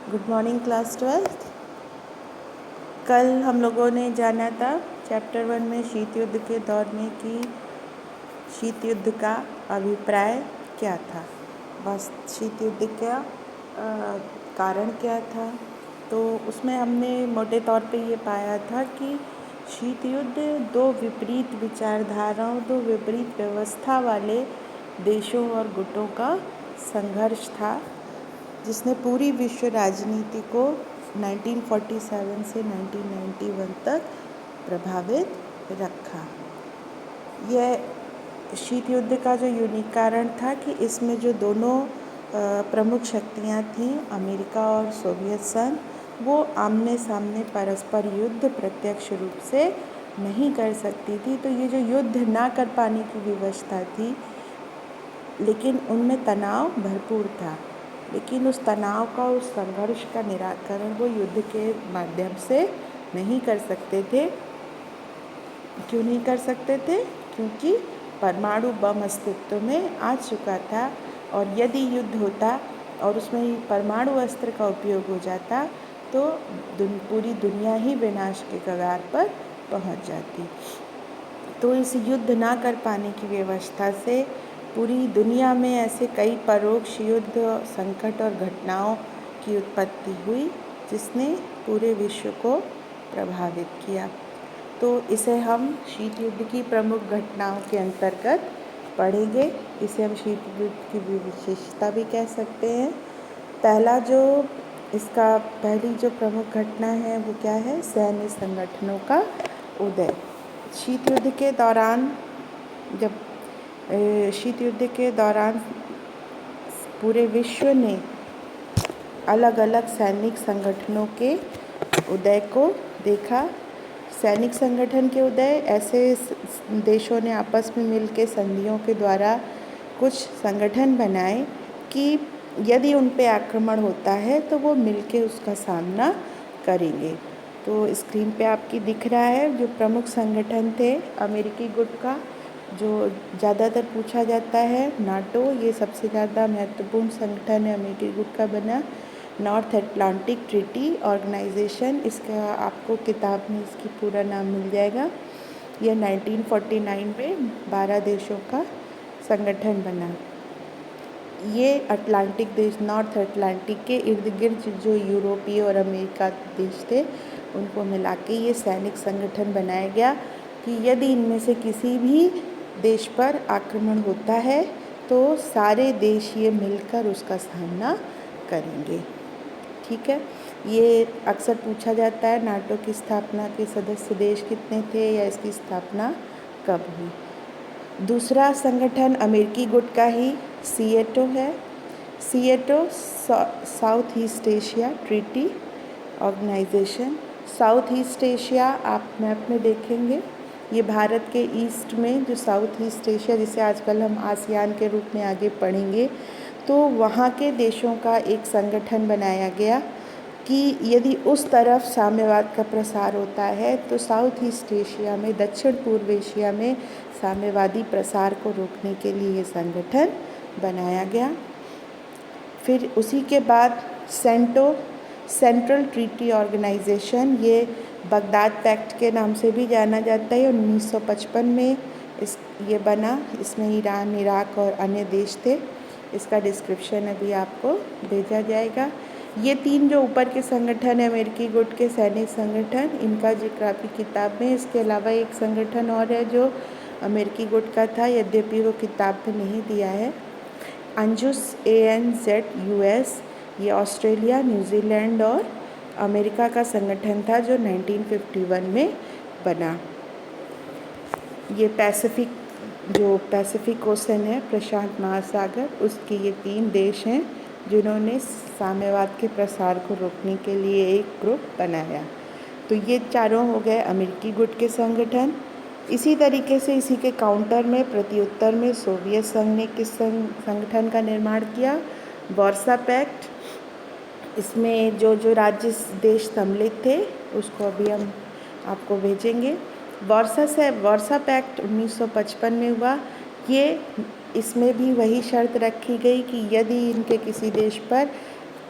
Good morning class 12th। कल हम लोगों ने जाना था चैप्टर 1 में शीत युद्ध के दौर में कि शीत युद्ध का अभिप्राय क्या था, बस शीत युद्ध का कारण क्या था। तो उसमें हमने मोटे तौर पे ये पाया था कि शीत युद्ध दो विपरीत विचारधाराओं, दो विपरीत व्यवस्था वाले देशों और गुटों का संघर्ष था, जिसने पूरी विश्व राजनीति को 1947 से 1991 तक प्रभावित रखा। यह शीत युद्ध का जो यूनिक कारण था कि इसमें जो दोनों प्रमुख शक्तियां थीं, अमेरिका और सोवियत संघ, वो आमने सामने परस्पर युद्ध प्रत्यक्ष रूप से नहीं कर सकती थी। तो ये जो युद्ध ना कर पाने की विवशता थी, लेकिन उनमें तनाव भरपूर था, लेकिन उस तनाव का, उस संघर्ष का निराकरण वो युद्ध के माध्यम से नहीं कर सकते थे। क्यों नहीं कर सकते थे? क्योंकि परमाणु बम अस्तित्व में आ चुका था, और यदि युद्ध होता और उसमें परमाणु अस्त्र का उपयोग हो जाता तो पूरी दुनिया ही विनाश के कगार पर पहुंच जाती। तो इस युद्ध ना कर पाने की व्यवस्था से पूरी दुनिया में ऐसे कई परोक्ष युद्ध, संकट और घटनाओं की उत्पत्ति हुई, जिसने पूरे विश्व को प्रभावित किया। तो इसे हम शीत युद्ध की प्रमुख घटनाओं के अंतर्गत पढ़ेंगे। इसे हम शीत युद्ध की विशेषता भी कह सकते हैं। पहली जो प्रमुख घटना है वो क्या है? सैन्य संगठनों का उदय। शीत युद्ध के दौरान पूरे विश्व ने अलग अलग सैनिक संगठनों के उदय को देखा। सैनिक संगठन के उदय, ऐसे देशों ने आपस में मिलकर संधियों के द्वारा कुछ संगठन बनाए कि यदि उन पे आक्रमण होता है तो वो मिलके उसका सामना करेंगे। तो स्क्रीन पे आपकी दिख रहा है जो प्रमुख संगठन थे। अमेरिकी गुट का, जो ज़्यादातर पूछा जाता है, नाटो, ये सबसे ज़्यादा महत्वपूर्ण संगठन है, अमेरिकी गुट का बना। नॉर्थ अटलांटिक ट्रीटी ऑर्गेनाइजेशन, इसका आपको किताब में इसकी पूरा नाम मिल जाएगा। यह 1949 में 12 देशों का संगठन बना। ये अटलांटिक देश, नॉर्थ अटलांटिक के इर्द गिर्द जो यूरोपीय और अमेरिका देश थे, उनको मिला के ये सैनिक संगठन बनाया गया कि यदि इनमें से किसी भी देश पर आक्रमण होता है तो सारे देश ये मिलकर उसका सामना करेंगे। ठीक है, ये अक्सर पूछा जाता है नाटो की स्थापना के सदस्य देश कितने थे या इसकी स्थापना कब हुई। दूसरा संगठन अमेरिकी गुट का ही सीएटो है। SEATO South East Asia treaty organization. South East Asia आप मैप में देखेंगे, ये भारत के ईस्ट में जो साउथ ईस्ट एशिया, जिसे आजकल हम आसियान के रूप में आगे पढ़ेंगे, तो वहाँ के देशों का एक संगठन बनाया गया कि यदि उस तरफ साम्यवाद का प्रसार होता है तो साउथ ईस्ट एशिया में, दक्षिण पूर्व एशिया में साम्यवादी प्रसार को रोकने के लिए ये संगठन बनाया गया। फिर उसी के बाद सेंट्रल ट्रीटी ऑर्गेनाइजेशन, ये बगदाद पैक्ट के नाम से भी जाना जाता है। 1955 में ये बना। इसमें ईरान, इराक और अन्य देश थे। इसका डिस्क्रिप्शन अभी आपको भेजा जाएगा। ये तीन जो ऊपर के संगठन है, अमेरिकी गुट के सैनिक संगठन, इनका जिक्र आपकी किताब में। इसके अलावा एक संगठन और है जो अमेरिकी गुट का था, यद्यपि वो किताब में नहीं दिया है, ANZUS, ANZUS। ये ऑस्ट्रेलिया, न्यूजीलैंड और अमेरिका का संगठन था जो 1951 में बना। ये पैसिफिक ओशन है, प्रशांत महासागर, उसके ये तीन देश हैं जिन्होंने साम्यवाद के प्रसार को रोकने के लिए एक ग्रुप बनाया। तो ये चारों हो गए अमेरिकी गुट के संगठन। इसी तरीके से इसी के काउंटर में, प्रत्युत्तर में, सोवियत संघ ने किस संगठन का निर्माण किया? Warsaw pact. इसमें जो राज्य देश सम्मिलित थे उसको अभी हम आपको भेजेंगे। वार्सा पैक्ट 1955 में हुआ। इसमें भी वही शर्त रखी गई कि यदि इनके किसी देश पर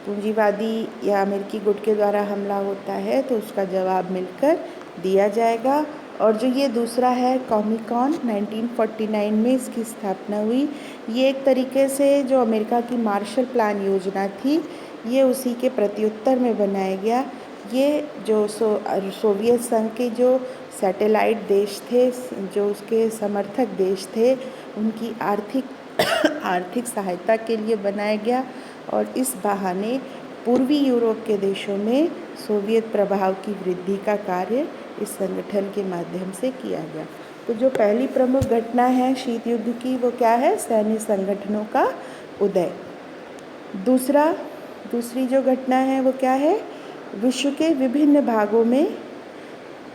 पूंजीवादी या अमेरिकी गुट के द्वारा हमला होता है तो उसका जवाब मिलकर दिया जाएगा। और जो ये दूसरा है कॉमिकॉन, 1949 में इसकी स्थापना हुई। ये एक तरीके से जो अमेरिका की मार्शल प्लान योजना थी, ये उसी के प्रत्युत्तर में बनाया गया। ये जो सोवियत संघ के जो सैटेलाइट देश थे, जो उसके समर्थक देश थे, उनकी आर्थिक सहायता के लिए बनाया गया। और इस बहाने पूर्वी यूरोप के देशों में सोवियत प्रभाव की वृद्धि का कार्य इस संगठन के माध्यम से किया गया। तो जो पहली प्रमुख घटना है शीत युद्ध की, वो क्या है? सैन्य संगठनों का उदय। दूसरी जो घटना है वो क्या है? विश्व के विभिन्न भागों में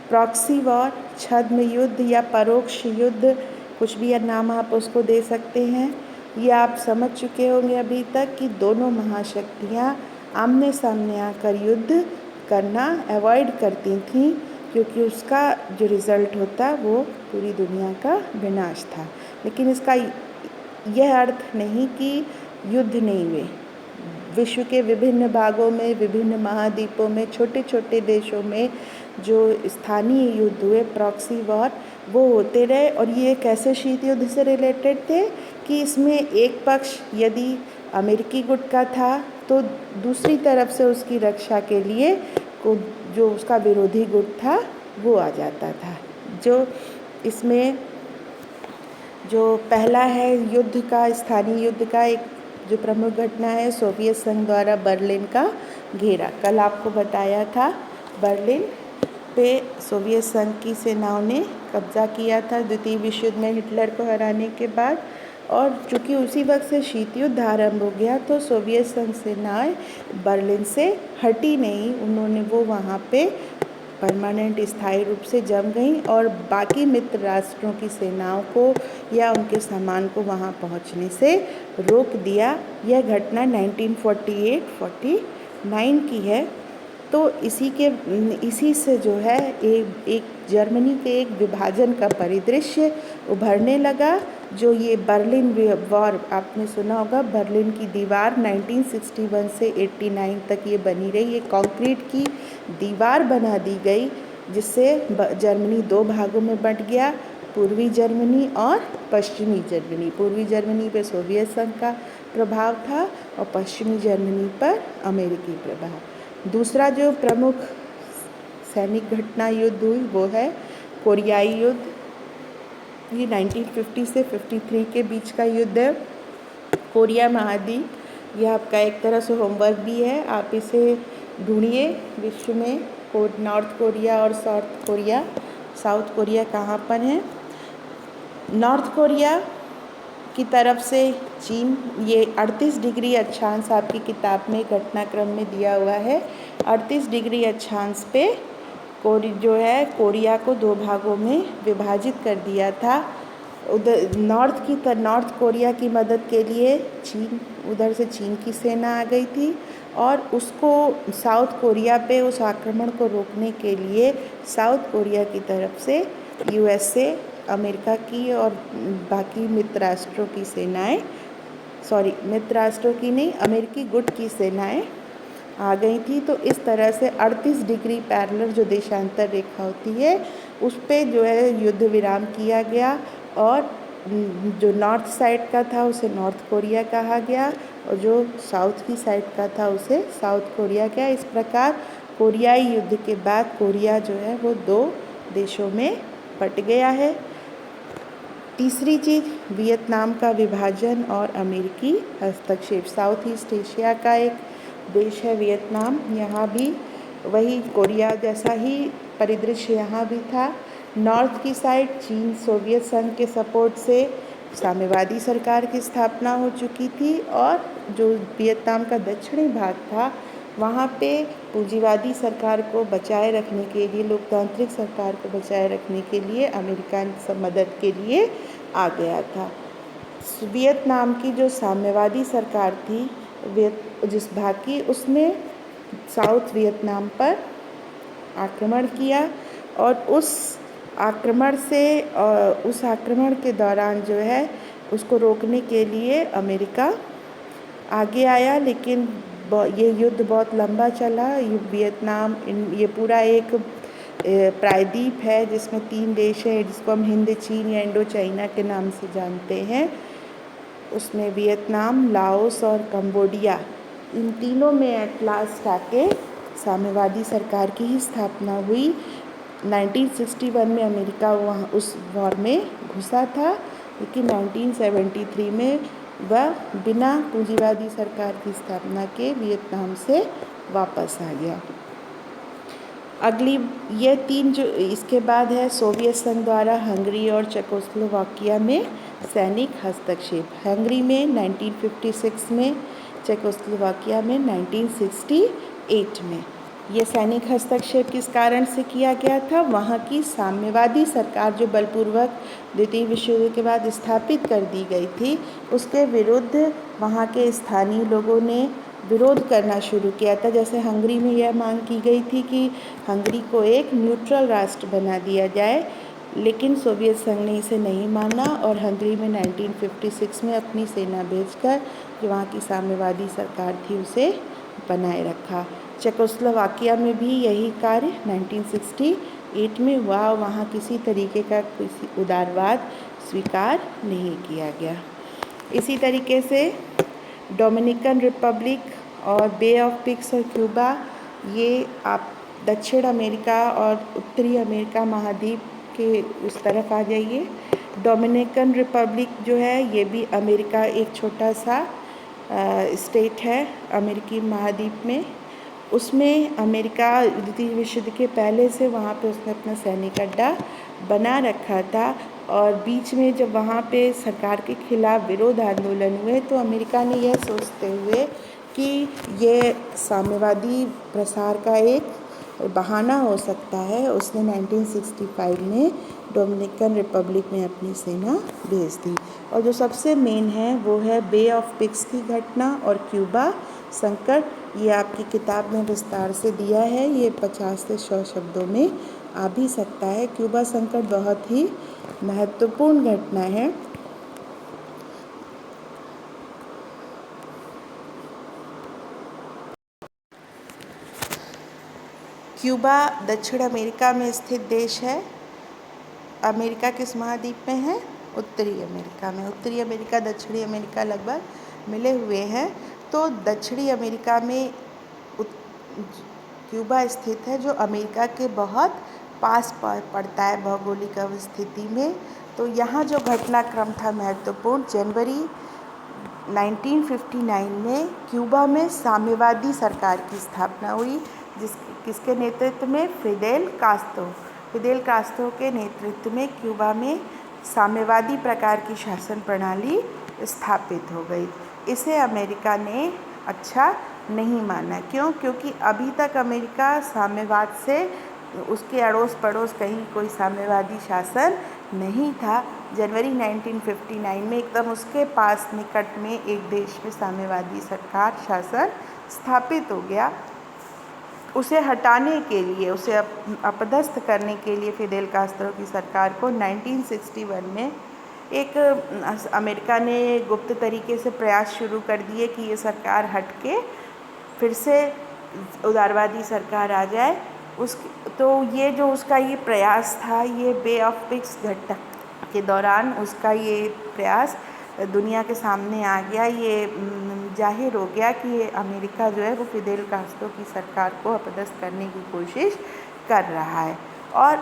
प्रॉक्सी वॉर, छद्म युद्ध या परोक्ष युद्ध, कुछ भी नाम आप उसको दे सकते हैं। ये आप समझ चुके होंगे अभी तक कि दोनों महाशक्तियाँ आमने सामने आकर युद्ध करना अवॉइड करती थीं, क्योंकि उसका जो रिज़ल्ट होता वो पूरी दुनिया का विनाश था। लेकिन इसका यह अर्थ नहीं कि युद्ध नहीं हुए। विश्व के विभिन्न भागों में, विभिन्न महाद्वीपों में, छोटे छोटे देशों में जो स्थानीय युद्ध हुए, प्रॉक्सी वॉर, वो होते रहे। और ये कैसे शीत युद्ध से रिलेटेड थे कि इसमें एक पक्ष यदि अमेरिकी गुट का था तो दूसरी तरफ से उसकी रक्षा के लिए जो उसका विरोधी गुट था वो आ जाता था। जो इसमें जो पहला है युद्ध का, स्थानीय युद्ध का एक जो प्रमुख घटना है, सोवियत संघ द्वारा बर्लिन का घेरा। कल आपको बताया था बर्लिन पे सोवियत संघ की सेनाओं ने कब्जा किया था द्वितीय विश्व युद्ध में हिटलर को हराने के बाद। और चूँकि उसी वक्त से शीत युद्ध आरंभ हो गया तो सोवियत संघ सेनाएं बर्लिन से हटी नहीं, उन्होंने वो वहाँ पे परमानेंट स्थायी रूप से जम गई और बाकी मित्र राष्ट्रों की सेनाओं को या उनके सामान को वहाँ पहुँचने से रोक दिया। यह घटना 1948-49 की है। तो इसी से जो है एक जर्मनी के एक विभाजन का परिदृश्य उभरने लगा। जो ये बर्लिन वॉर आपने सुना होगा, बर्लिन की दीवार 1961 से 89 तक ये बनी रही। ये कंक्रीट की दीवार बना दी गई जिससे जर्मनी दो भागों में बंट गया, पूर्वी जर्मनी और पश्चिमी जर्मनी। पूर्वी जर्मनी पे सोवियत संघ का प्रभाव था और पश्चिमी जर्मनी पर अमेरिकी प्रभाव। दूसरा जो प्रमुख सैनिक घटना युद्ध हुई वो है कोरियाई युद्ध। ये 1950 से 53 के बीच का युद्ध है। कोरिया महाद्वीप, यह आपका एक तरह से होमवर्क भी है, आप इसे ढूंढिए विश्व में नॉर्थ कोरिया और साउथ कोरिया कहाँ पर है। नॉर्थ कोरिया की तरफ से चीन, ये 38 डिग्री अक्षांश आपकी किताब में घटनाक्रम में दिया हुआ है। 38 डिग्री अक्षांश पे कोरिया को दो भागों में विभाजित कर दिया था। उधर नॉर्थ कोरिया की मदद के लिए उधर से चीन की सेना आ गई थी और उसको साउथ कोरिया पे उस आक्रमण को रोकने के लिए साउथ कोरिया की तरफ से USA, अमेरिका की और बाकी मित्र राष्ट्रों की सेनाएं, अमेरिकी गुट की सेनाएं आ गई थी। तो इस तरह से 38 डिग्री पैरेलल जो देशांतर रेखा होती है उस पे जो है युद्ध विराम किया गया और जो नॉर्थ साइड का था उसे नॉर्थ कोरिया कहा गया और जो साउथ की साइड का था उसे साउथ कोरिया कहा। इस प्रकार कोरियाई युद्ध के बाद कोरिया जो है वो दो देशों में बट गया है। तीसरी चीज़ वियतनाम का विभाजन और अमेरिकी हस्तक्षेप। साउथ ईस्ट एशिया का एक देश है वियतनाम, यहाँ भी वही कोरिया जैसा ही परिदृश्य यहाँ भी था। नॉर्थ की साइड चीन सोवियत संघ के सपोर्ट से साम्यवादी सरकार की स्थापना हो चुकी थी और जो वियतनाम का दक्षिणी भाग था वहाँ पे पूंजीवादी सरकार को बचाए रखने के लिए, लोकतांत्रिक सरकार को बचाए रखने के लिए अमेरिका मदद के लिए आ गया था। वियतनाम की जो साम्यवादी सरकार थी जिस भाग की, उसने साउथ वियतनाम पर आक्रमण किया और उस आक्रमण के दौरान जो है उसको रोकने के लिए अमेरिका आगे आया। लेकिन ये युद्ध बहुत लंबा चला। वियतनाम ये पूरा एक प्रायद्वीप है जिसमें 3 देश हैं, जिसको हम हिंद, चीन या इंडो चाइना के नाम से जानते हैं। उसमें वियतनाम, लाओस और कंबोडिया, इन तीनों में एट लास्ट आके साम्यवादी सरकार की ही स्थापना हुई। 1961 में अमेरिका वहाँ उस वॉर में घुसा था, लेकिन 1973 में वह बिना पूंजीवादी सरकार की स्थापना के वियतनाम से वापस आ गया। अगली ये 3 जो इसके बाद है सोवियत संघ द्वारा हंगरी और चेकोस्लोवाकिया में सैनिक हस्तक्षेप। हंगरी में 1956 में, चेकोस्लोवाकिया में 1968 में। ये सैनिक हस्तक्षेप किस कारण से किया गया था? वहाँ की साम्यवादी सरकार जो बलपूर्वक द्वितीय विश्व युद्ध के बाद स्थापित कर दी गई थी, उसके विरुद्ध वहाँ के स्थानीय लोगों ने विरोध करना शुरू किया था। जैसे हंगरी में यह मांग की गई थी कि हंगरी को एक न्यूट्रल राष्ट्र बना दिया जाए, लेकिन सोवियत संघ ने इसे नहीं माना और हंगरी में 1956 में अपनी सेना भेजकर जो वहाँ की साम्यवादी सरकार थी उसे बनाए रखा। चेकोस्लोवाकिया में भी यही कार्य 1968 में हुआ। वहाँ किसी तरीके का किसी उदारवाद स्वीकार नहीं किया गया। इसी तरीके से डोमिनिकन रिपब्लिक और बे ऑफ पिग्स और क्यूबा, ये आप दक्षिण अमेरिका और उत्तरी अमेरिका महाद्वीप के उस तरफ आ जाइए। डोमिनिकन रिपब्लिक जो है ये भी अमेरिका एक छोटा सा स्टेट है अमेरिकी महाद्वीप में। उसमें अमेरिका द्वितीय विश्व युद्ध के पहले से वहाँ पे उसने अपना सैनिक अड्डा बना रखा था, और बीच में जब वहाँ पे सरकार के खिलाफ विरोध आंदोलन हुए तो अमेरिका ने यह सोचते हुए कि ये साम्यवादी प्रसार का एक बहाना हो सकता है, उसने 1965 में डोमिनिकन रिपब्लिक में अपनी सेना भेज दी। और जो सबसे मेन है वो है बे ऑफ पिग्स की घटना और क्यूबा संकट। ये आपकी किताब में विस्तार से दिया है, ये 50 से 100 शब्दों में आ भी सकता है। क्यूबा संकट बहुत ही महत्वपूर्ण घटना है। क्यूबा दक्षिण अमेरिका में स्थित देश है। अमेरिका किस महाद्वीप में है? उत्तरी अमेरिका में। उत्तरी अमेरिका दक्षिणी अमेरिका लगभग मिले हुए हैं। तो दक्षिणी अमेरिका में क्यूबा स्थित है, जो अमेरिका के बहुत पास पड़ता है भौगोलिक अवस्थिति में। तो यहाँ जो घटनाक्रम था महत्वपूर्ण, जनवरी 1959 में क्यूबा में साम्यवादी सरकार की स्थापना हुई, किसके नेतृत्व में? फिदेल कास्त्रो के नेतृत्व में क्यूबा में साम्यवादी प्रकार की शासन प्रणाली स्थापित हो गई। इसे अमेरिका ने अच्छा नहीं माना। क्यों? क्योंकि अभी तक अमेरिका साम्यवाद से उसके अड़ोस पड़ोस कहीं कोई साम्यवादी शासन नहीं था। जनवरी 1959 में एकदम उसके पास निकट में एक देश में साम्यवादी सरकार शासन स्थापित हो गया। उसे हटाने के लिए, उसे अपदस्थ करने के लिए फिदेल कास्त्रो की सरकार को 1961 में एक अमेरिका ने गुप्त तरीके से प्रयास शुरू कर दिए कि ये सरकार हट के फिर से उदारवादी सरकार आ जाए। तो ये जो उसका ये प्रयास था, ये बे ऑफ पिग्स घटना के दौरान उसका ये प्रयास दुनिया के सामने आ गया। ये जाहिर हो गया कि ये अमेरिका जो है वो फिदेल कास्त्रो की सरकार को अपदस्थ करने की कोशिश कर रहा है। और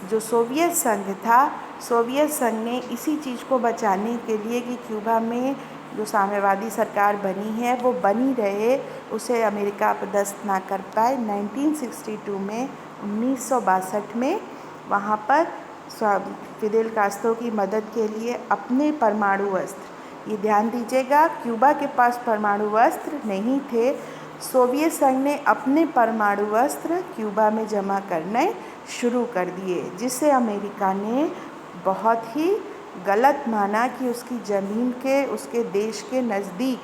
जो सोवियत संघ था, सोवियत संघ ने इसी चीज़ को बचाने के लिए कि क्यूबा में जो साम्यवादी सरकार बनी है वो बनी रहे, उसे अमेरिका अपदस्थ ना कर पाए, 1962 में 1962 में वहाँ पर फिदेल कास्त्रो की मदद के लिए अपने परमाणु अस्त्र, ये ध्यान दीजिएगा, क्यूबा के पास परमाणु अस्त्र नहीं थे। सोवियत संघ ने अपने परमाणु अस्त्र क्यूबा में जमा करने शुरू कर दिए, जिसे अमेरिका ने बहुत ही गलत माना कि उसकी ज़मीन के, उसके देश के नज़दीक,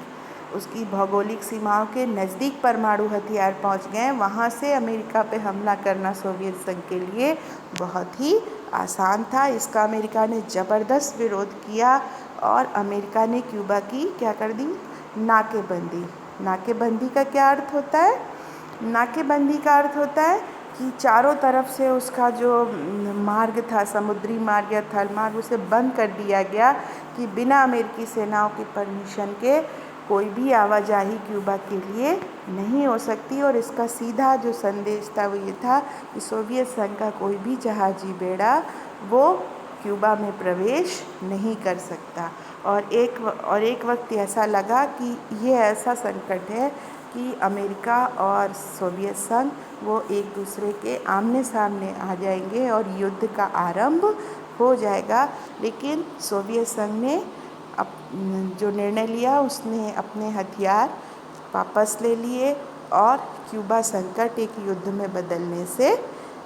उसकी भौगोलिक सीमाओं के नज़दीक परमाणु हथियार पहुंच गए। वहां से अमेरिका पे हमला करना सोवियत संघ के लिए बहुत ही आसान था। इसका अमेरिका ने ज़बरदस्त विरोध किया और अमेरिका ने क्यूबा की क्या कर दी? नाकेबंदी। नाकेबंदी का क्या अर्थ होता है? नाकेबंदी का अर्थ होता है कि चारों तरफ से उसका जो मार्ग था, समुद्री मार्ग या थल मार्ग, उसे बंद कर दिया गया कि बिना अमेरिकी सेनाओं की परमिशन के कोई भी आवाजाही क्यूबा के लिए नहीं हो सकती। और इसका सीधा जो संदेश था वो ये था कि सोवियत संघ का कोई भी जहाजी बेड़ा वो क्यूबा में प्रवेश नहीं कर सकता। और एक वक्त ऐसा लगा कि ये ऐसा संकट है कि अमेरिका और सोवियत संघ वो एक दूसरे के आमने सामने आ जाएंगे और युद्ध का आरंभ हो जाएगा। लेकिन सोवियत संघ ने जो निर्णय लिया, उसने अपने हथियार वापस ले लिए और क्यूबा संकट एक युद्ध में बदलने से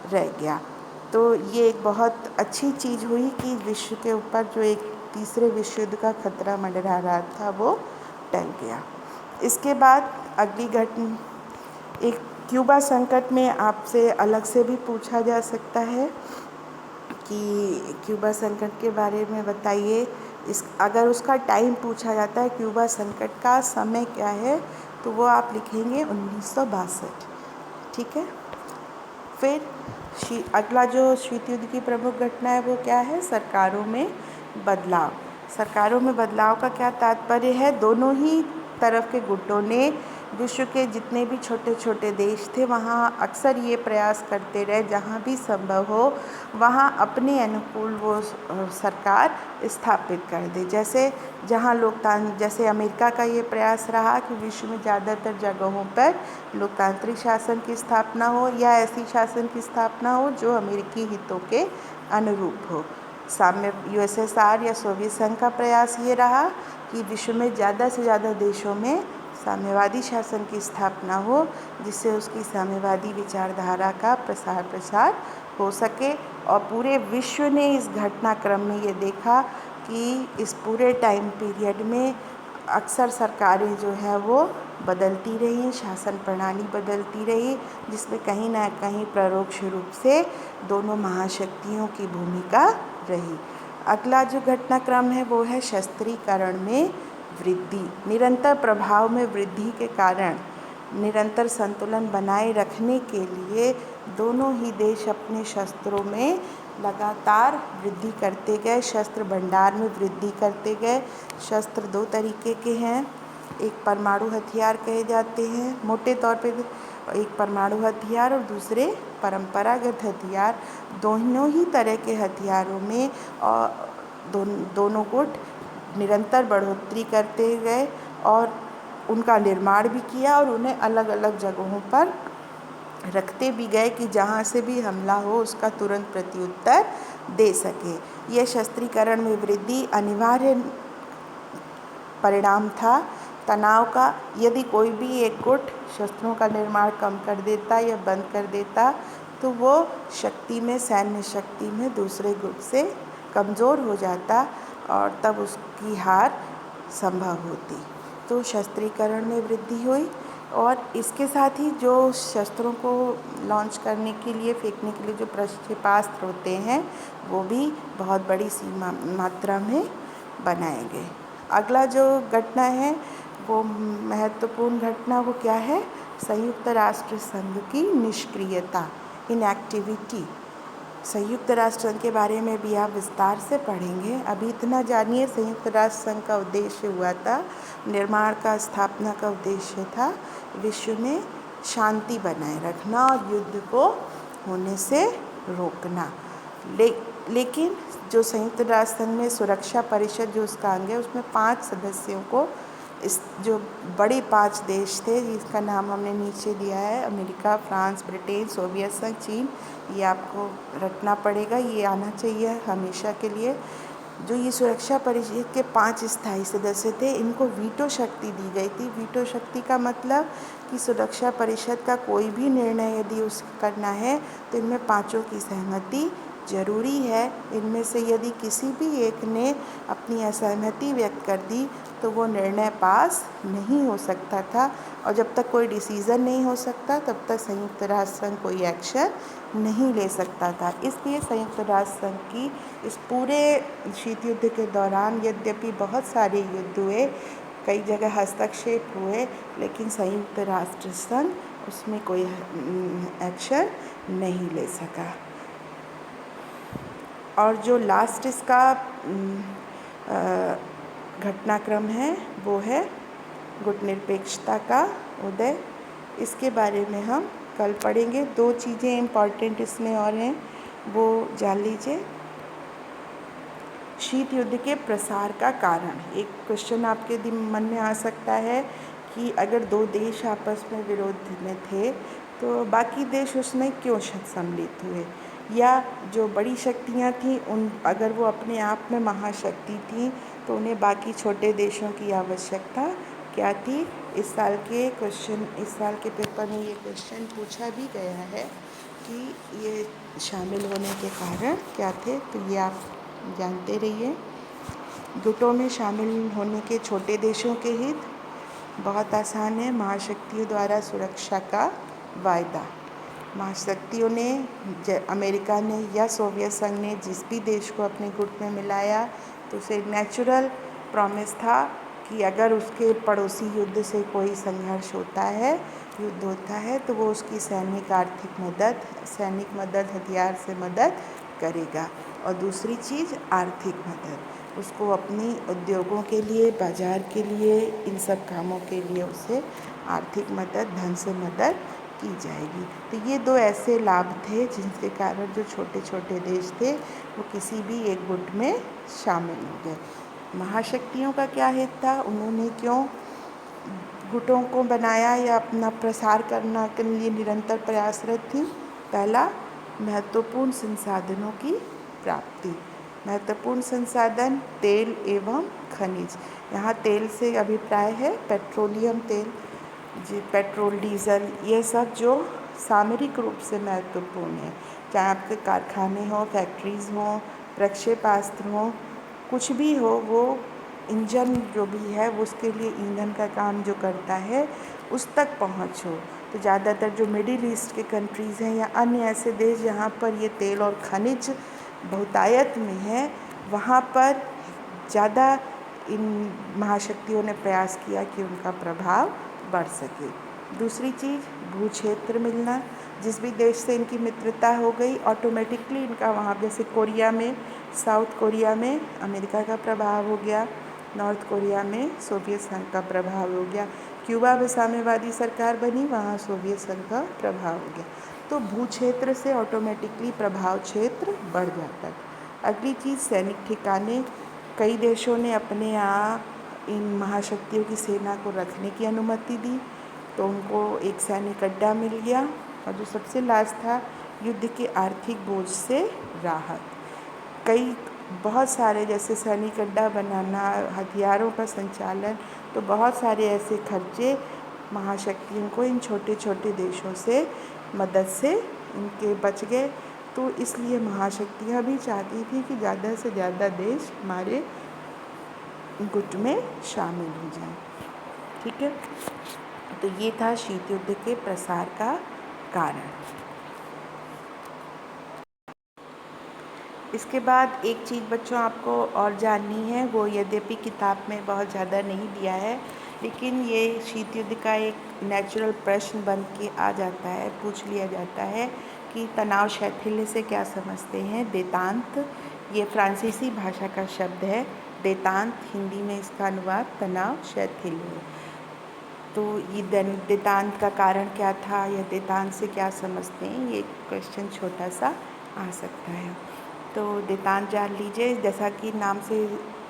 रह गया। तो ये एक बहुत अच्छी चीज़ हुई कि विश्व के ऊपर जो एक तीसरे विश्व युद्ध का खतरा मंडरा रहा था वो टल गया। इसके बाद अगली घटना, एक क्यूबा संकट में आपसे अलग से भी पूछा जा सकता है कि क्यूबा संकट के बारे में बताइए। अगर उसका टाइम पूछा जाता है, क्यूबा संकट का समय क्या है, तो वो आप लिखेंगे 1962। ठीक है। फिर अगला जो शीत युद्ध की प्रमुख घटना है वो क्या है? सरकारों में बदलाव। सरकारों में बदलाव का क्या तात्पर्य है? दोनों ही तरफ के गुटों ने विश्व के जितने भी छोटे छोटे देश थे वहाँ अक्सर ये प्रयास करते रहे जहाँ भी संभव हो वहाँ अपने अनुकूल वो सरकार स्थापित कर दे। जैसे जैसे अमेरिका का ये प्रयास रहा कि विश्व में ज़्यादातर जगहों पर लोकतांत्रिक शासन की स्थापना हो या ऐसी शासन की स्थापना हो जो अमेरिकी हितों के अनुरूप हो। साम्य यूएसएसआर या सोवियत संघ का प्रयास ये रहा कि विश्व में ज़्यादा से ज़्यादा देशों में साम्यवादी शासन की स्थापना हो जिससे उसकी साम्यवादी विचारधारा का प्रसार हो सके। और पूरे विश्व ने इस घटनाक्रम में ये देखा कि इस पूरे टाइम पीरियड में अक्सर सरकारें जो है वो बदलती रही, शासन प्रणाली बदलती रही, जिसमें कहीं ना कहीं परोक्ष रूप से दोनों महाशक्तियों की भूमिका रही। अगला जो घटनाक्रम है वो है शस्त्रीकरण में वृद्धि। निरंतर प्रभाव में वृद्धि के कारण निरंतर संतुलन बनाए रखने के लिए दोनों ही देश अपने शस्त्रों में लगातार वृद्धि करते गए, शस्त्र भंडार में वृद्धि करते गए। शस्त्र दो तरीके के हैं, एक परमाणु हथियार कहे जाते हैं मोटे तौर पे, एक परमाणु हथियार और दूसरे परंपरागत हथियार। दोनों ही तरह के हथियारों में दोनों गुट निरंतर बढ़ोतरी करते गए और उनका निर्माण भी किया और उन्हें अलग अलग जगहों पर रखते भी गए कि जहाँ से भी हमला हो उसका तुरंत प्रत्युत्तर दे सके। यह शस्त्रीकरण में वृद्धि अनिवार्य परिणाम था तनाव का। यदि कोई भी एक गुट शस्त्रों का निर्माण कम कर देता या बंद कर देता तो वो शक्ति में, सैन्य शक्ति में दूसरे गुट से कमज़ोर हो जाता और तब उसकी हार संभव होती। तो शस्त्रीकरण में वृद्धि हुई और इसके साथ ही जो शस्त्रों को लॉन्च करने के लिए, फेंकने के लिए जो प्रक्षेपास्त्र होते हैं वो भी बहुत बड़ी मात्रा में बनाए गए। अगला जो घटना है वो महत्वपूर्ण घटना वो क्या है? संयुक्त राष्ट्र संघ की निष्क्रियता, इनएक्टिविटी। संयुक्त राष्ट्र संघ के बारे में भी आप विस्तार से पढ़ेंगे। अभी इतना जानिए, संयुक्त राष्ट्र संघ का उद्देश्य हुआ था, निर्माण का, स्थापना का उद्देश्य था विश्व में शांति बनाए रखना और युद्ध को होने से रोकना। लेकिन जो संयुक्त राष्ट्र संघ में सुरक्षा परिषद जो उसका अंग है उसमें 5 सदस्यों को, इस जो बड़े 5 देश थे जिसका नाम हमने नीचे दिया है, अमेरिका, फ्रांस, ब्रिटेन, सोवियत संघ, चीन, ये आपको रटना पड़ेगा, ये आना चाहिए हमेशा के लिए। जो ये सुरक्षा परिषद के 5 स्थायी सदस्य थे इनको वीटो शक्ति दी गई थी। वीटो शक्ति का मतलब कि सुरक्षा परिषद का कोई भी निर्णय यदि उसको करना है तो इनमें 5 की सहमति जरूरी है। इनमें से यदि किसी भी एक ने अपनी असहमति व्यक्त कर दी तो वो निर्णय पास नहीं हो सकता था और जब तक कोई डिसीज़न नहीं हो सकता तब तक संयुक्त राष्ट्र संघ कोई एक्शन नहीं ले सकता था। इसलिए संयुक्त राष्ट्र संघ की इस पूरे शीत युद्ध के दौरान यद्यपि बहुत सारे युद्ध हुए कई जगह हस्तक्षेप हुए, लेकिन संयुक्त राष्ट्र संघ उसमें कोई एक्शन नहीं ले सका। और जो लास्ट इसका घटनाक्रम है वो है गुटनिरपेक्षता का उदय। इसके बारे में हम कल पढ़ेंगे। 2 चीज़ें इम्पॉर्टेंट इसमें और हैं, वो जान लीजिए। शीत युद्ध के प्रसार का कारण, एक क्वेश्चन आपके मन में आ सकता है कि अगर 2 देश आपस में विरोध में थे तो बाकी देश उसमें क्यों सम्मिलित हुए, या जो बड़ी शक्तियाँ थीं उन अगर वो अपने आप में महाशक्ति थीं तो उन्हें बाकी छोटे देशों की आवश्यकता क्या थी। इस साल के पेपर में ये क्वेश्चन पूछा भी गया है कि ये शामिल होने के कारण क्या थे, तो ये आप जानते रहिए। गुटों में शामिल होने के छोटे देशों के हित बहुत आसान है। महाशक्तियों द्वारा सुरक्षा का वायदा। महाशक्तियों ने, अमेरिका ने या सोवियत संघ ने जिस भी देश को अपने गुट में मिलाया तो उसे नेचुरल प्रॉमिस था कि अगर उसके पड़ोसी युद्ध से कोई संघर्ष होता है, युद्ध होता है, तो वो उसकी सैनिक मदद, हथियार से मदद करेगा। और दूसरी चीज़ आर्थिक मदद, उसको अपनी उद्योगों के लिए, बाज़ार के लिए, इन सब कामों के लिए उसे आर्थिक मदद, धन से मदद की जाएगी। तो ये 2 ऐसे लाभ थे जिनके कारण जो छोटे छोटे देश थे वो किसी भी एक गुट में शामिल हो गए। महाशक्तियों का क्या हित था, उन्होंने क्यों गुटों को बनाया या अपना प्रसार करना के लिए निरंतर प्रयासरत थी। पहला, महत्वपूर्ण संसाधनों की प्राप्ति। महत्वपूर्ण संसाधन तेल एवं खनिज। यहाँ तेल से अभिप्राय है पेट्रोलियम तेल, पेट्रोल, डीजल, ये सब जो सामरिक रूप से महत्वपूर्ण है, चाहे आपके कारखाने हो, फैक्ट्रीज़ हो, प्रक्षेपास्त्र हो, कुछ भी हो, वो इंजन जो भी है वो उसके लिए ईंधन का काम जो करता है उस तक पहुँच हो। तो ज़्यादातर जो मिडिल ईस्ट के कंट्रीज़ हैं या अन्य ऐसे देश जहाँ पर ये तेल और खनिज बहुतायत में है, वहाँ पर ज़्यादा इन महाशक्तियों ने प्रयास किया कि उनका प्रभाव बढ़ सके। दूसरी चीज़, भू क्षेत्र मिलना। जिस भी देश से इनकी मित्रता हो गई, ऑटोमेटिकली इनका वहाँ, जैसे कोरिया में, साउथ कोरिया में अमेरिका का प्रभाव हो गया, नॉर्थ कोरिया में सोवियत संघ का प्रभाव हो गया, क्यूबा में साम्यवादी सरकार बनी, वहाँ सोवियत संघ का प्रभाव हो गया। तो भू क्षेत्र से ऑटोमेटिकली प्रभाव क्षेत्र बढ़ जाता है। अगली चीज़, सैनिक ठिकाने। कई देशों ने अपने यहाँ इन महाशक्तियों की सेना को रखने की अनुमति दी, तो उनको एक सैनिक अड्डा मिल गया। और जो सबसे लास्ट था, युद्ध के आर्थिक बोझ से राहत। बहुत सारे, जैसे सैनिक अड्डा बनाना, हथियारों का संचालन, तो बहुत सारे ऐसे खर्चे महाशक्तियों को इन छोटे छोटे देशों से मदद से इनके बच गए। तो इसलिए महाशक्तियाँ भी चाहती थी कि ज़्यादा से ज़्यादा देश हमारे गुट में शामिल हो जाएं। ठीक है, तो ये था शीत युद्ध के प्रसार का कारण। इसके बाद एक चीज़ बच्चों आपको और जाननी है, वो यद्यपि किताब में बहुत ज़्यादा नहीं दिया है, लेकिन ये शीत युद्ध का एक नेचुरल प्रश्न बन के आ जाता है, पूछ लिया जाता है कि तनाव शैथिल्य से क्या समझते हैं। देतांत, ये फ्रांसीसी भाषा का शब्द है। देतांत, हिंदी में इसका अनुवाद तनाव शैथिल्य। तो ये देतांत का कारण क्या था, या देतांत से क्या समझते हैं, ये क्वेश्चन छोटा सा आ सकता है। तो देतांत जान लीजिए, जैसा कि नाम से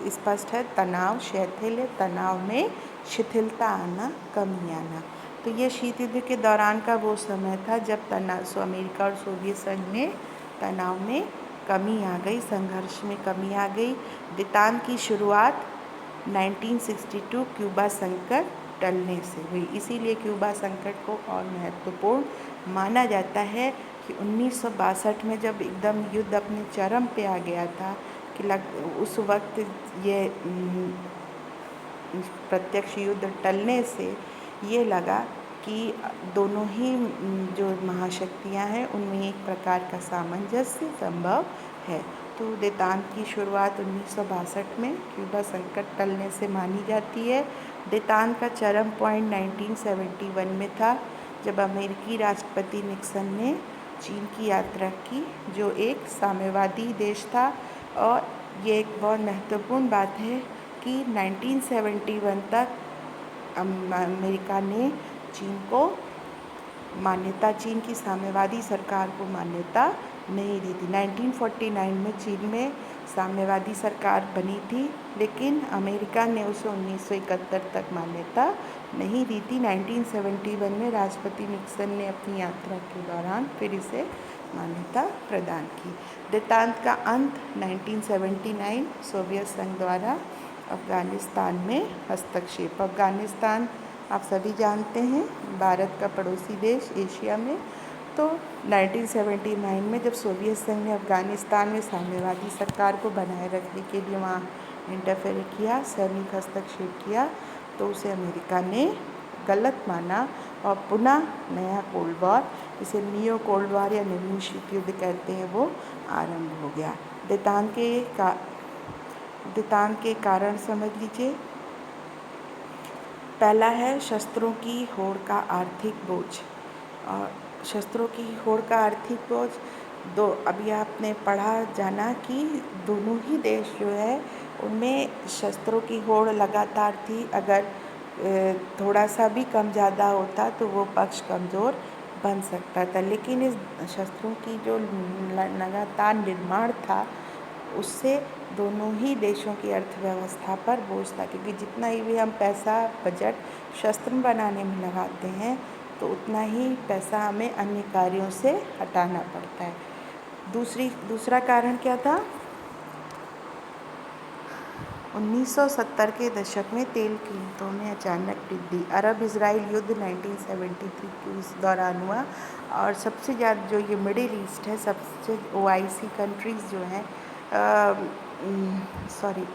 स्पष्ट है, तनाव शैथिल्य, तनाव में शिथिलता आना, कमी आना। तो ये शीत युद्ध के दौरान का वो समय था जब अमेरिका और सोवियत संघ में तनाव में कमी आ गई, संघर्ष में कमी आ गई। देतांत की शुरुआत 1962 क्यूबा संकट टलने से हुई, इसीलिए क्यूबा संकट को और महत्वपूर्ण माना जाता है कि 1962 में जब एकदम युद्ध अपने चरम पे आ गया था कि उस वक्त ये प्रत्यक्ष युद्ध टलने से ये लगा कि दोनों ही जो महाशक्तियाँ हैं उनमें एक प्रकार का सामंजस्य संभव है। तो देतांत की शुरुआत 1962 में क्यूबा संकट टलने से मानी जाती है। देतांत का चरम पॉइंट 1971 में था, जब अमेरिकी राष्ट्रपति निक्सन ने चीन की यात्रा की, जो एक साम्यवादी देश था। और ये एक बहुत महत्वपूर्ण बात है कि 1971 तक अमेरिका ने चीन को मान्यता, चीन की साम्यवादी सरकार को मान्यता नहीं दी थी। 1949 में चीन में साम्यवादी सरकार बनी थी, लेकिन अमेरिका ने उसे 1971 तक मान्यता नहीं दी थी। 1971 में राष्ट्रपति निक्सन ने अपनी यात्रा के दौरान फिर इसे मान्यता प्रदान की। देतांत का अंत 1979 सोवियत संघ द्वारा अफ़गानिस्तान में हस्तक्षेप। अफ़गानिस्तान आप सभी जानते हैं भारत का पड़ोसी देश एशिया में। तो 1979 में जब सोवियत संघ ने अफ़गानिस्तान में साम्यवादी सरकार को बनाए रखने के लिए वहाँ इंटरफेयर किया, सैनिक हस्तक्षेप किया, तो उसे अमेरिका ने गलत माना और पुनः नया कोल्ड वॉर, इसे नियो कोल्ड वॉर या नवीन शीत युद्ध कहते हैं, वो आरंभ हो गया। देतांत के कारण समझ लीजिए। पहला है शस्त्रों की होड़ का आर्थिक बोझ। और शस्त्रों की होड़ का आर्थिक बोझ अभी आपने पढ़ा जाना कि दोनों ही देश जो है उनमें शस्त्रों की होड़ लगातार थी। अगर थोड़ा सा भी कम ज़्यादा होता तो वो पक्ष कमज़ोर बन सकता था, लेकिन इस शस्त्रों की जो लगातार निर्माण था उससे दोनों ही देशों की अर्थव्यवस्था पर बोझ था, क्योंकि जितना ही भी हम पैसा बजट शस्त्र बनाने में लगाते हैं तो उतना ही पैसा हमें अन्य कार्यों से हटाना पड़ता है। दूसरा कारण क्या था? 1970 के दशक में तेल कीमतों में अचानक वृद्धि। अरब इजराइल युद्ध 1973 के इस दौरान हुआ, और सबसे ज़्यादा जो ये मिडिल ईस्ट है, सबसे OIC कंट्रीज़ जो हैं,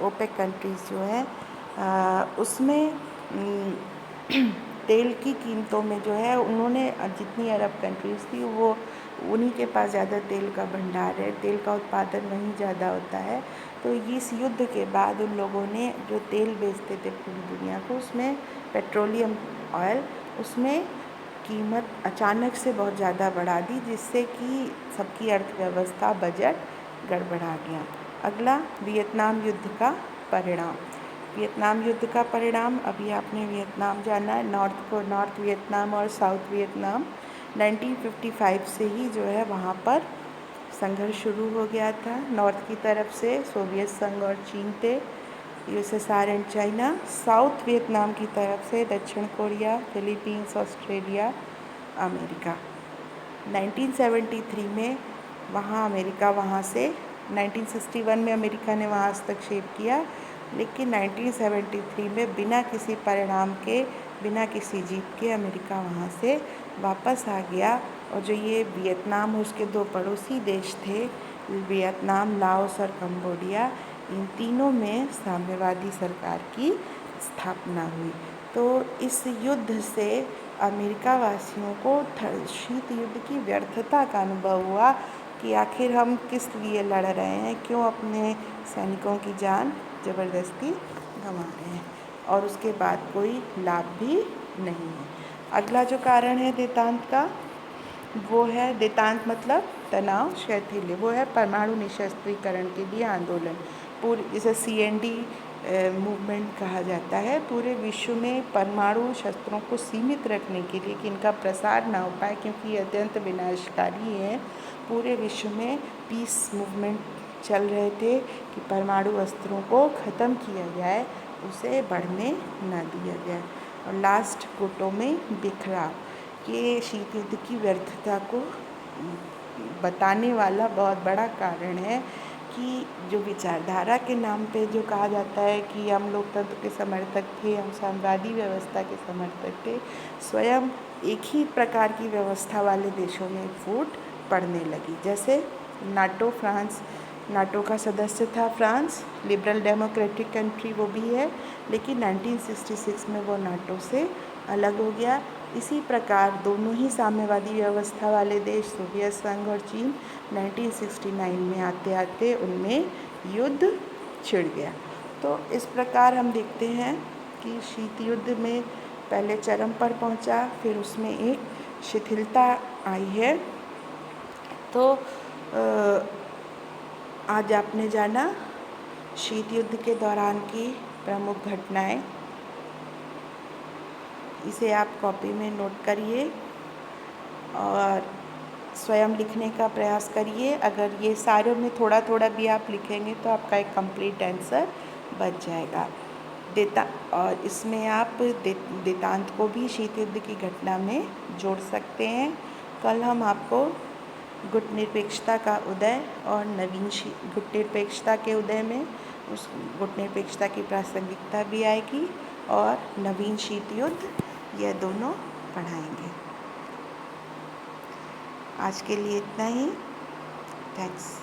ओपेक कंट्रीज़ जो हैं, उसमें तेल की कीमतों में जो है उन्होंने जितनी अरब कंट्रीज़ थी वो उन्हीं के पास ज़्यादा तेल का भंडार है, तेल का उत्पादन वहीं ज़्यादा होता है। तो इस युद्ध के बाद उन लोगों ने जो तेल बेचते थे पूरी दुनिया को, उसमें पेट्रोलियम ऑयल, उसमें कीमत अचानक से बहुत ज़्यादा बढ़ा दी, जिससे कि सबकी अर्थव्यवस्था बजट गड़बड़ा गया। अगला वियतनाम युद्ध का परिणाम। वियतनाम युद्ध का परिणाम, अभी आपने वियतनाम जाना है, नॉर्थ वियतनाम और साउथ वियतनाम। 1955 से ही जो है वहाँ पर संघर्ष शुरू हो गया था। नॉर्थ की तरफ से सोवियत संघ और चीन थे, USSR and China. South Vietnam की तरफ से दक्षिण कोरिया, फिलीपींस, ऑस्ट्रेलिया, अमेरिका। 1973 में वहाँ से 1961 में अमेरिका ने वहाँ हस्तक्षेप किया, लेकिन 1973 में बिना किसी परिणाम के, बिना किसी जीत के अमेरिका वहाँ से वापस आ गया। और जो ये वियतनाम, उसके दो पड़ोसी देश थे, वियतनाम, लाओस और कंबोडिया, इन तीनों में साम्यवादी सरकार की स्थापना हुई। तो इस युद्ध से अमेरिका वासियों को शीत युद्ध की व्यर्थता का अनुभव हुआ कि आखिर हम किस लिए लड़ रहे हैं, क्यों अपने सैनिकों की जान ज़बरदस्ती गंवा रहे हैं, और उसके बाद कोई लाभ भी नहीं है। अगला जो कारण है देतांत का, वो है, देतांत मतलब तनाव शैथिल्य, वो है परमाणु निशस्त्रीकरण के लिए आंदोलन। इसे CND मूवमेंट कहा जाता है। पूरे विश्व में परमाणु शस्त्रों को सीमित रखने के लिए, कि इनका प्रसार ना हो पाए क्योंकि ये अत्यंत विनाशकारी हैं, पूरे विश्व में पीस मूवमेंट चल रहे थे कि परमाणु अस्त्रों को ख़त्म किया जाए, उसे बढ़ने ना दिया जाए। और लास्ट फोटो में बिखराव, ये शीत युद्ध की व्यर्थता को बताने वाला बहुत बड़ा कारण है कि जो विचारधारा के नाम पे जो कहा जाता है कि हम लोकतंत्र के समर्थक थे, हम साम्यवादी व्यवस्था के समर्थक थे, स्वयं एक ही प्रकार की व्यवस्था वाले देशों में फूट पड़ने लगी। जैसे नाटो का सदस्य था फ्रांस, लिबरल डेमोक्रेटिक कंट्री वो भी है, लेकिन 1966 में वो नाटो से अलग हो गया। इसी प्रकार दोनों ही साम्यवादी व्यवस्था वाले देश सोवियत संघ और चीन 1969 में आते आते उनमें युद्ध छिड़ गया। तो इस प्रकार हम देखते हैं कि शीत युद्ध में पहले चरम पर पहुंचा, फिर उसमें एक शिथिलता आई है। तो आज आपने जाना शीत युद्ध के दौरान की प्रमुख घटनाएं। इसे आप कॉपी में नोट करिए और स्वयं लिखने का प्रयास करिए। अगर ये सारे में थोड़ा थोड़ा भी आप लिखेंगे तो आपका एक कंप्लीट आंसर बच जाएगा। और इसमें आप देतांत को भी शीत युद्ध की घटना में जोड़ सकते हैं। कल हम आपको गुटनिरपेक्षता का उदय और नवीन गुटनिरपेक्षता के उदय में उस गुटनिरपेक्षता की प्रासंगिकता भी आएगी और नवीन शीत युद्ध, यह दोनों पढ़ाएंगे। आज के लिए इतना ही। थैंक्स।